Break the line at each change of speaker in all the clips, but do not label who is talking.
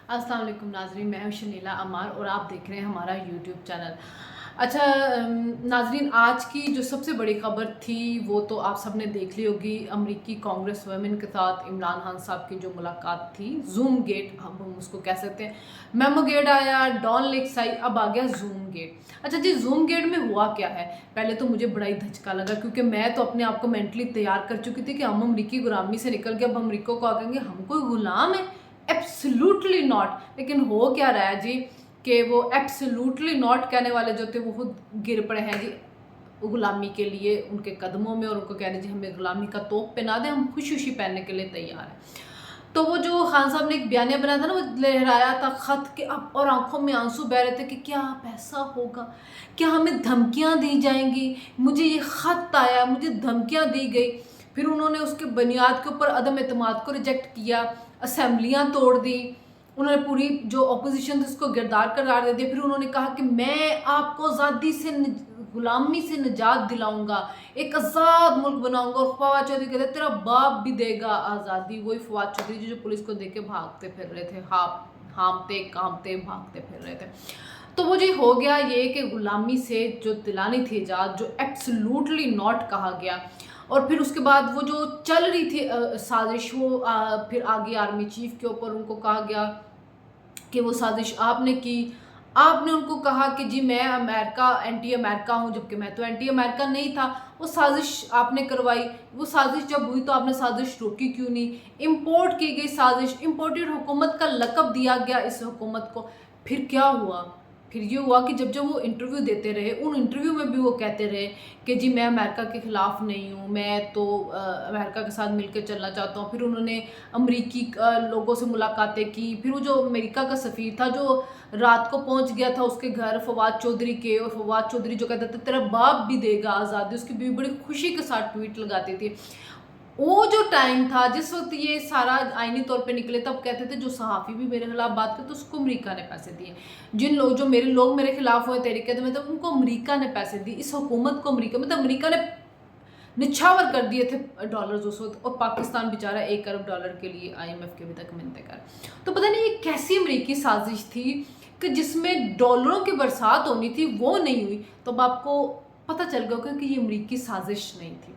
अस्सलाम वालेकुम नाजरीन, मैं हूं शनीला अमार और आप देख रहे हैं हमारा यूट्यूब चैनल। अच्छा नाजरीन, आज की जो सबसे बड़ी खबर थी वो तो आप सब ने देख ली होगी। अमेरिकी कांग्रेस वुमेन के साथ इमरान खान साहब की जो मुलाकात थी, जूम गेट हम उसको कह सकते हैं। मेमो गेट आया, डॉन लेक्स आई, अब आ गया जूम गेट। अच्छा जी, जूम गेट में हुआ क्या है? पहले तो मुझे बड़ा ही धचका लगा, क्योंकि मैं तो अपने आप को मेंटली तैयार कर चुकी थी कि हम अमरीकी गुलामी से निकल के अब अमरीका को आएंगे, हम कोई गुलाम है? Absolutely not. लेकिन हो क्या रहा है जी कि वो एब्सोल्युटली नॉट कहने वाले जो थे वो खुद गिर पड़े हैं जी गुलामी के लिए उनके कदमों में, और उनको कह रहे जी हमें गुलामी का तोप पहना दें, हम खुशी खुशी पहनने के लिए तैयार हैं। तो वो जो खान साहब ने एक बयानिया बनाया था ना, वो लहराया था खत के अब, और आंखों में आंसू बह रहे थे कि क्या अब ऐसा होगा, क्या हमें धमकियां दी जाएंगी, मुझे ये खत आया, मुझे धमकियां दी गई। फिर उन्होंने उसके बुनियाद के ऊपर अदम एतमाद को रिजेक्ट किया, असेंबलियां तोड़ दी, उन्होंने पूरी जो अपोजिशन थी उसको गिरदार करार दे दिया। फिर उन्होंने कहा कि मैं आपको आज़ादी से गुलामी से निजात दिलाऊंगा, एक आज़ाद मुल्क बनाऊंगा। और फवाद चौधरी कहते तेरा बाप भी देगा आज़ादी। वही फवाद चौधरी जो पुलिस को देके भागते फिर रहे थे, हामते कामते भागते फिर रहे थे। तो वो जी हो गया ये कि गुलामी से जो दिलानी थी आज़ाद, जो एब्सोल्युटली नॉट कहा गया। और फिर उसके बाद वो जो चल रही थी साजिश, वो फिर आगे आर्मी चीफ के ऊपर उनको कहा गया कि वो साजिश आपने की। आपने उनको कहा कि जी मैं अमेरिका एंटी अमेरिका हूँ, जबकि मैं तो एंटी अमेरिका नहीं था। वो साजिश आपने करवाई। वो साजिश जब हुई तो आपने साजिश रोकी क्यों नहीं? इंपोर्ट की गई साजिश, इंपोर्टेड हुकूमत का लक़ब दिया गया इस हुकूमत को। फिर क्या हुआ? फिर ये हुआ कि जब जब वो इंटरव्यू देते रहे, उन इंटरव्यू में भी वो कहते रहे कि जी मैं अमेरिका के ख़िलाफ़ नहीं हूँ, मैं तो अमेरिका के साथ मिलकर चलना चाहता हूँ। फिर उन्होंने अमरीकी लोगों से मुलाकातें की। फिर वो जो अमेरिका का सफ़ीर था जो रात को पहुंच गया था उसके घर फवाद चौधरी के, और फवाद चौधरी जो कहता था तेरा बाप भी देगा आज़ादी, उसकी भी बड़ी खुशी के साथ ट्वीट लगाती थी। वो जो टाइम था जिस वक्त ये सारा आईनी तौर पे निकले, तब कहते थे जो सहाफ़ी भी मेरे खिलाफ बात करते तो उसको अमेरिका ने पैसे दिए। जिन लोग जो मेरे लोग मेरे खिलाफ हुए तरीके थे, मतलब उनको अमेरिका ने पैसे दिए, इस हुकूमत को अमेरिका, मतलब अमेरिका ने निछावर कर दिए थे डॉलर्स उस वक्त। और पाकिस्तान बेचारा $1 अरब के लिए IMF के अभी तक मिलते कर। तो पता नहीं ये कैसी अमेरिकी साजिश थी कि जिसमें डॉलरों की बरसात होनी थी वो नहीं हुई। तो अब आपको पता चल गया कि ये अमेरिकी साजिश नहीं थी।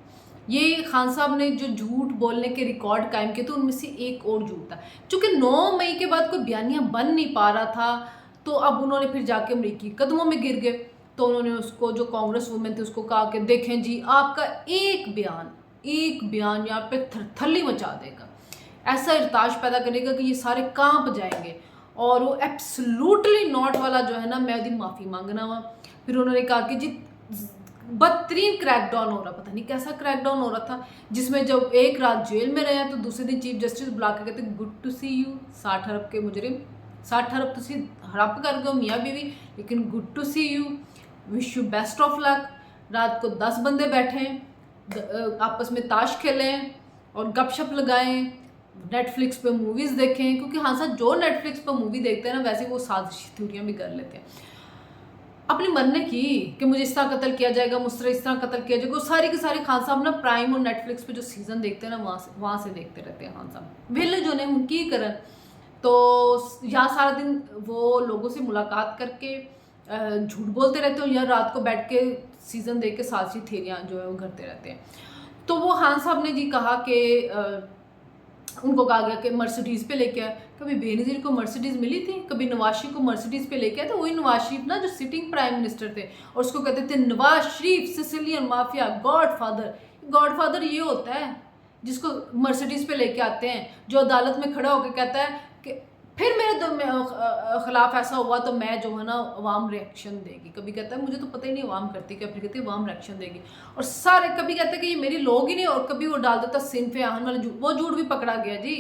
ये खान साहब ने जो झूठ बोलने के रिकॉर्ड कायम किए थे उनमें से एक और झूठ था। चूंकि 9 मई के बाद कोई बयानिया बन नहीं पा रहा था, तो अब उन्होंने फिर जाके अमेरिकी कदमों में गिर गए। तो उन्होंने उसको, जो कांग्रेस वुमेन थी, उसको कहा कि देखें जी आपका एक बयान यहाँ पे थरथली मचा देगा, ऐसा इर्ताज पैदा करेगा कि ये सारे कांप जाएंगे। और वो एब्सोल्युटली नॉट वाला जो है ना, मैं यदि माफ़ी मांगना हुआ। फिर उन्होंने कहा कि जी बदतरीन क्रैकडाउन हो रहा, पता नहीं कैसा क्रैकडाउन हो रहा था, जिसमें जब एक रात जेल में रहे तो दूसरे दिन चीफ जस्टिस बुला के कहते गुड टू सी यू, 60 अरब के मुजरिम, 60 अरब तुसी हड़प कर गए मियाँ बीवी, लेकिन good to see you, wish you best of luck. रात को 10 बंदे बैठे, आपस में ताश खेलें और गपशप लगाएं, नेटफ्लिक्स पे मूवीज़ देखें, क्योंकि हाँ सर जो नेटफ्लिक्स पे मूवी देखते हैं ना, वैसे वो साजिश थ्योरियाँ भी कर लेते हैं। अपने मन ने की कि मुझे इस तरह कत्ल किया जाएगा, मुझसे इस तरह कत्ल किया जाएगा। सारी के सारे खान साहब ना प्राइम और नेटफ्लिक्स पे जो सीज़न देखते हैं ना, वहाँ से देखते रहते हैं खान साहब, वेले जो ने उनकी करन। तो यहाँ सारा दिन वो लोगों से मुलाकात करके झूठ बोलते रहते हो, या रात को बैठ के सीज़न देख के साजिशी थेरियाँ जो है वो करते रहते हैं। तो वो खान साहब ने जी कहा कि उनको कहा गया कि मर्सिडीज़ पे लेके आए। कभी बेनज़ीर को मर्सिडीज़ मिली थी? कभी नवाज शरीफ को मर्सिडीज़ पे लेके आए? तो वही नवाज शरीफ ना जो सिटिंग प्राइम मिनिस्टर थे, और उसको कहते थे Nawaz Sharif Sicilian mafia godfather. Godfather ये होता है जिसको मर्सिडीज़ पे लेके आते हैं, जो अदालत में खड़ा होकर कहता है कि फिर मेरे खिलाफ ऐसा हुआ तो मैं जो है ना अवाम रिएक्शन देगी। कभी कहता है मुझे तो पता ही नहीं अवाम करती क्या, फिर कहती है अवाम रिएक्शन देगी। और सारे कभी कहते हैं कि ये मेरे लोग ही नहीं, और कभी वो डाल देता सिनफे आहन वाले झूठ। वो झूठ भी पकड़ा गया जी।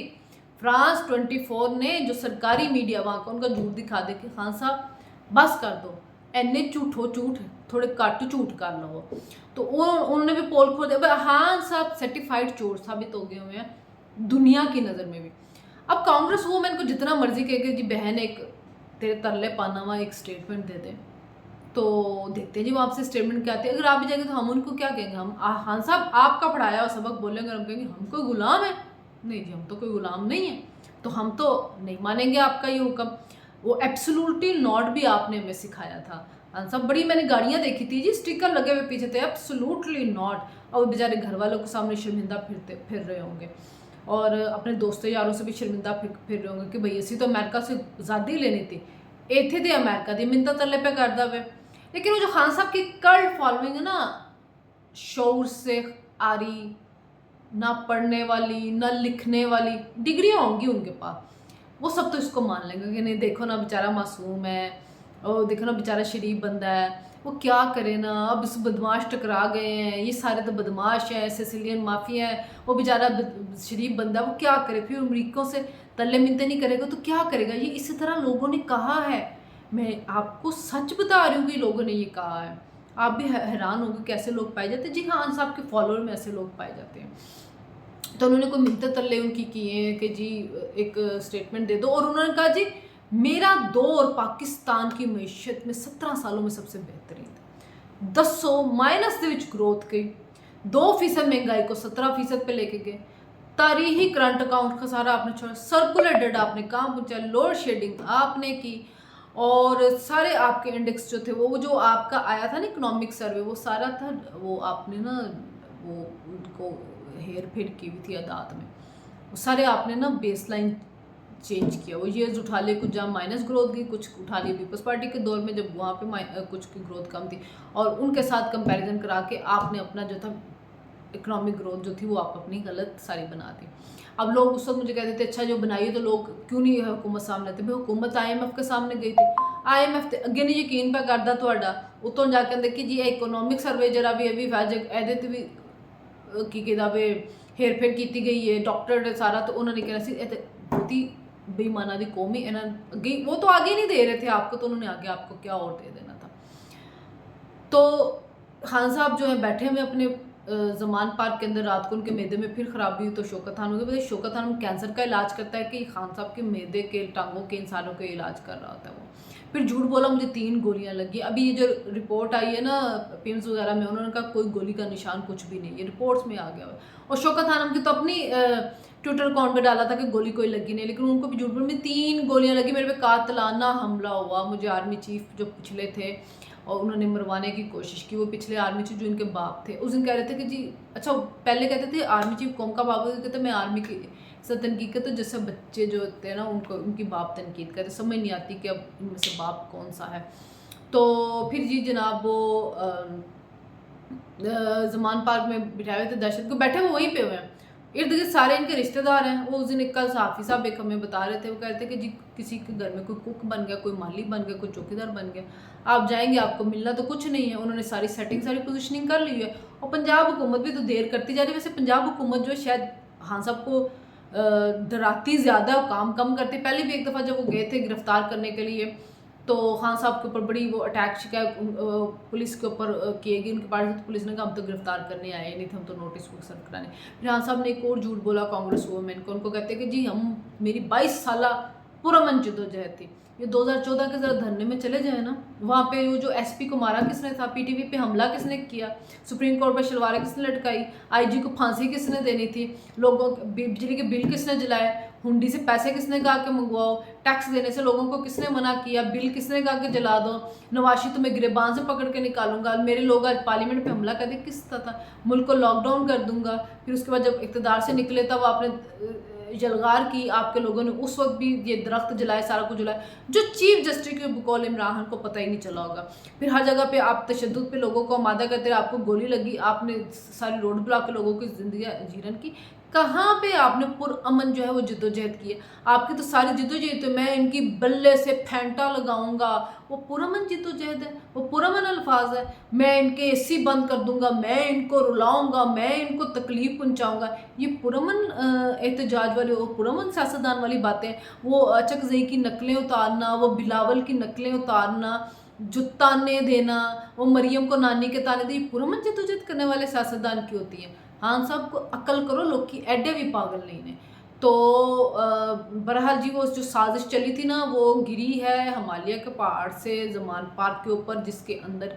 फ्रांस 24 ने जो सरकारी मीडिया वहाँ का, उनका झूठ दिखा दे कि खान साहब बस कर दो, एने झूठ थोड़े कट झूठ कर लो। तो उन्होंने भी पोल खोल दिया। हाँ साहब सर्टिफाइड चोर साबित हो गए हुए हैं दुनिया की नज़र में भी। अब कांग्रेस वुमेन को जितना मर्जी कहे जी बहन एक तेरे तरले पाना हुआ एक स्टेटमेंट दे दे, तो देखते हैं जी वो आपसे स्टेटमेंट क्या आती है। अगर आप भी जाएंगे तो हम उनको क्या कहेंगे? हम हाँ साहब आपका पढ़ाया और सबक बोलेंगे, हम कहेंगे हम कोई गुलाम है? नहीं जी, हम तो कोई गुलाम नहीं है। तो हम तो नहीं मानेंगे आपका ये हुक्म। वो एब्सोल्युटली नॉट भी आपने हमें सिखाया था। सब बड़ी मैंने गाड़ियाँ देखी थी जी, स्टिकर लगे हुए पीछे थे, एब्सोल्युटली नॉट। और वो बेचारे घर वालों के सामने शर्मिंदा फिर रहे होंगे, और अपने दोस्तों यारों से भी शर्मिंदा फिर रहे होंगे कि भाई असी तो अमेरिका से आज़ादी लेनी थी, इतने तो अमेरिका की मिन्नत तले पे करता वे। लेकिन वो जो खान साहब की कल्ट फॉलोइंग है ना, शौर से आ रही, ना पढ़ने वाली ना लिखने वाली, डिग्रियाँ होंगी उनके पास, वो सब तो इसको मान लेंगे कि नहीं देखो ना बेचारा मासूम है, और देखो ना बेचारा शरीफ बंदा है, वो क्या करे ना, अब इस बदमाश टकरा गए हैं, ये सारे तो बदमाश हैं, सिसिलियन माफिया है, वो बेचारा शरीफ बंदा, वो क्या करे, फिर अमरीकों से तल्ले मिलते नहीं करेगा तो क्या करेगा। ये इसी तरह लोगों ने कहा है, मैं आपको सच बता रही हूँ कि लोगों ने ये कहा है। आप भी हैरान होंगे कैसे लोग पाए जाते हैं। जी खान साहब के फॉलोअर में ऐसे लोग पाए जाते हैं। तो उन्होंने कोई मिन्नत तल्ले उनकी किए हैं कि जी एक स्टेटमेंट दे दो, और उन्होंने कहा जी मेरा दौर पाकिस्तान की मईशत में 17 सालों में सबसे बेहतरीन था। 10 माइनस के ग्रोथ गई, 2% महंगाई को 17% पे लेके गए, तारीखी करंट अकाउंट का सारा आपने छोड़ा, सर्कुलर डेट आपने कहाँ पहुँचा, लोड शेडिंग आपने की, और सारे आपके इंडेक्स जो थे वो जो आपका आया था ना इकोनॉमिक सर्वे, वो सारा था, वो आपने ना वो उनको हेर फेर की हुई थी अदात में, वो सारे आपने ना बेसलाइन चेंज किया। वो ईयर्स उठा लिए, कुछ जहाँ माइनस ग्रोथ गई, कुछ उठा लिए पीपल्स पार्टी के दौर में जब वहाँ पे कुछ की ग्रोथ कम थी, और उनके साथ कंपैरिजन करा के आपने अपना जो था इकोनॉमिक ग्रोथ जो थी वो आप अपनी गलत सारी बना दी। अब लोग उस वक्त मुझे कहते थे अच्छा जो बनाई तो लोग क्यों नहीं हुकूमत सामने थे, भाई हुकूमत IMF के सामने गई थी, IMF अगे नहीं यकीन पे करता ਤੁਹਾਡਾ, ਉਤੋਂ ਜਾ ਕੇ ਦੇਖੀ ਜੀ ਇਕਨੋਮਿਕ ਸਰਵੇ जरा भी अभी वैज ਇਹਦੇ ਤੇ ਵੀ ਕੀ कहदा वे हेर फेर की गई है, डॉक्टर सारा, तो उन्होंने कहना सी बहुत ही बेईमाना दी कौम ही अगे, वो तो आगे नहीं दे रहे थे आपको, तो उन्होंने आगे आपको क्या और दे देना था। तो खान साहब जो है बैठे हुए अपने जमान पार्क के अंदर, रात को उनके मैदे में फिर खराबी हुई तो शौकत खान हो गए। शौकत खान कैंसर का इलाज करता है कि खान साहब के मैदे के टांगों के इंसानों के इलाज कर रहा होता है वो, फिर झूठ बोला मुझे 3 गोलियां लगी। अभी ये जो रिपोर्ट आई है ना पिम्स वगैरह में, उन्होंने कहा कोई गोली का निशान कुछ भी नहीं, ये रिपोर्ट्स में आ गया हुआ। और शौकत खान की तो अपनी ट्विटर अकाउंट पे डाला था कि गोली कोई लगी नहीं, लेकिन उनको भी झूठ बोल में 3 गोलियां लगी, मेरे पे कातलाना हमला हुआ, मुझे आर्मी चीफ जो पिछले थे और उन्होंने मरवाने की कोशिश की, वो पिछले आर्मी चीफ जो इनके बाप थे, उस दिन कह रहे थे कि जी अच्छा, पहले कहते थे आर्मी चीफ कौम का बाप, कहते मैं आर्मी की से तनकीद करते, जैसे बच्चे जो होते हैं ना उनको उनकी बाप तनकीद करते, समझ नहीं आती कि अब इनमें से बाप कौन सा है। तो फिर जी जनाब वो जमान पार्क में बिठाए हुए थे दहशत को, बैठे वो वहीं पे हुए हैं, इर्द गिर्द सारे इनके रिश्तेदार हैं। वो उस दिन एक कल सहाफ़ी साहब एक हमें बता रहे थे, वो कहते कि जी किसी के घर में कोई कुक बन गया, कोई माली बन गया, कोई चौकीदार बन गया, आप जाएंगे आपको मिलना तो कुछ नहीं है। उन्होंने सारी सेटिंग सारी पोजीशनिंग कर ली है, और पंजाब हुकूमत भी तो देर करती जा रही है। वैसे पंजाब हुकूमत जो है शायद खान साहब को डराती ज़्यादा, काम कम करती। पहले भी एक दफ़ा जब वो गए थे गिरफ्तार करने के लिए, तो खान साहब के ऊपर बड़ी वो अटैक शिकायत पुलिस के ऊपर किए गए, उनके पास तो पुलिस ने कहा हम तो गिरफ्तार करने आए नहीं थे, हम तो नोटिस बुक सर्व कराने। फिर खान साहब ने एक और झूठ बोला कांग्रेस वुमेन को, उनको कहते कि जी हम मेरी 22 साल पुरअमन जद्दोजहद थी। ये 2014 के ज़रा धरने में चले जाए ना, वहाँ पे वो जो SP को मारा किसने था, PTV पे हमला किसने किया, सुप्रीम कोर्ट पर शलवारें किसने लटकाई, IG को फांसी किसने देनी थी, लोगों बिजली के बिल किसने जलाए, हुंडी से पैसे किसने कहा के मंगवाओ, टैक्स देने से लोगों को किसने मना किया, बिल किसने कहा कि जला दो, नवाशी तुम्हें गिरबान से पकड़ के निकालूंगा, मेरे लोग आज पार्लियामेंट पे हमला कर दे, किस था, मुल्क को लॉकडाउन कर दूंगा। फिर उसके बाद जब इक़्तिदार से निकले तब आपने जलगार की, आपके लोगों ने उस वक्त भी ये दरख्त जलाए, सारा कुछ जलाए, जो चीफ जस्टिस के बकौल इमरान खान को पता ही नहीं चला होगा। फिर हर जगह पे आप तशद्दुद पे लोगों को आमादा करते रहे, आपको गोली लगी, आपने सारी रोड ब्लॉक के लोगों की ज़िंदगी जीरन की, कहाँ पे आपने पुरअमन जो है वो जद्दोजहद की है। आपकी तो सारी जद्दोजहद, तो मैं इनकी बल्ले से फेंटा लगाऊंगा, वो पुरअमन जद्दोजहद है, वो पुरअमन अल्फाज है। मैं इनके AC बंद कर दूंगा, मैं इनको रुलाऊंगा, मैं इनको तकलीफ पहुंचाऊंगा, ये पुरअमन एहतजाज वाले, वो पुरअमन सियासतदान वाली बातें। वो अचक ज़ई की नकलें उतारना, वो बिलावल की नकलें उतारना, जो ताने देना, वो मरियम को नानी के ताने दे, पुरअमन जद्दोजहद करने वाले सियासतदान की होती है। खान साहब को अक्ल करो, लोग की एडे भी पागल नहीं ने। तो बहरहाल जी वो जो साजिश चली थी ना, वो गिरी है हिमालय के पहाड़ से जमान पार्क के ऊपर, जिसके अंदर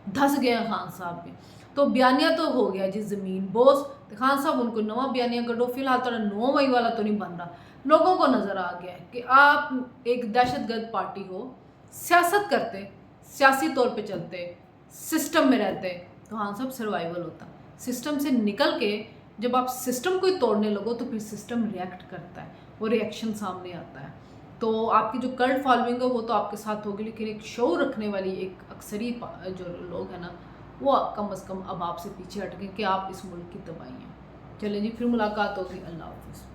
धस गए खान साहब में। तो बयानिया तो हो गया जी ज़मीन बोस, तो खान साहब उनको नवा बयानिया करो, फिलहाल तो 9 मई वाला तो नहीं बन रहा। लोगों को नज़र आ गया है कि आप एक दहशतगर्द पार्टी हो, सियासत करते, सियासी तौर पे चलते, सिस्टम में रहते, तो हाँ सब सर्वाइवल होता। सिस्टम से निकल के जब आप सिस्टम को ही तोड़ने लगो तो फिर सिस्टम रिएक्ट करता है, वो रिएक्शन सामने आता है। तो आपकी जो कल्ट फॉलोइंग है वो तो आपके साथ होगी, लेकिन एक शो रखने वाली एक अक्सरी जो लोग हैं ना, वो कम अज़ कम अब आपसे पीछे हट गए कि आप इस मुल्क की तबाही हैं। चलें जी, फिर मुलाकात होगी। अल्लाह हाफ़िज़।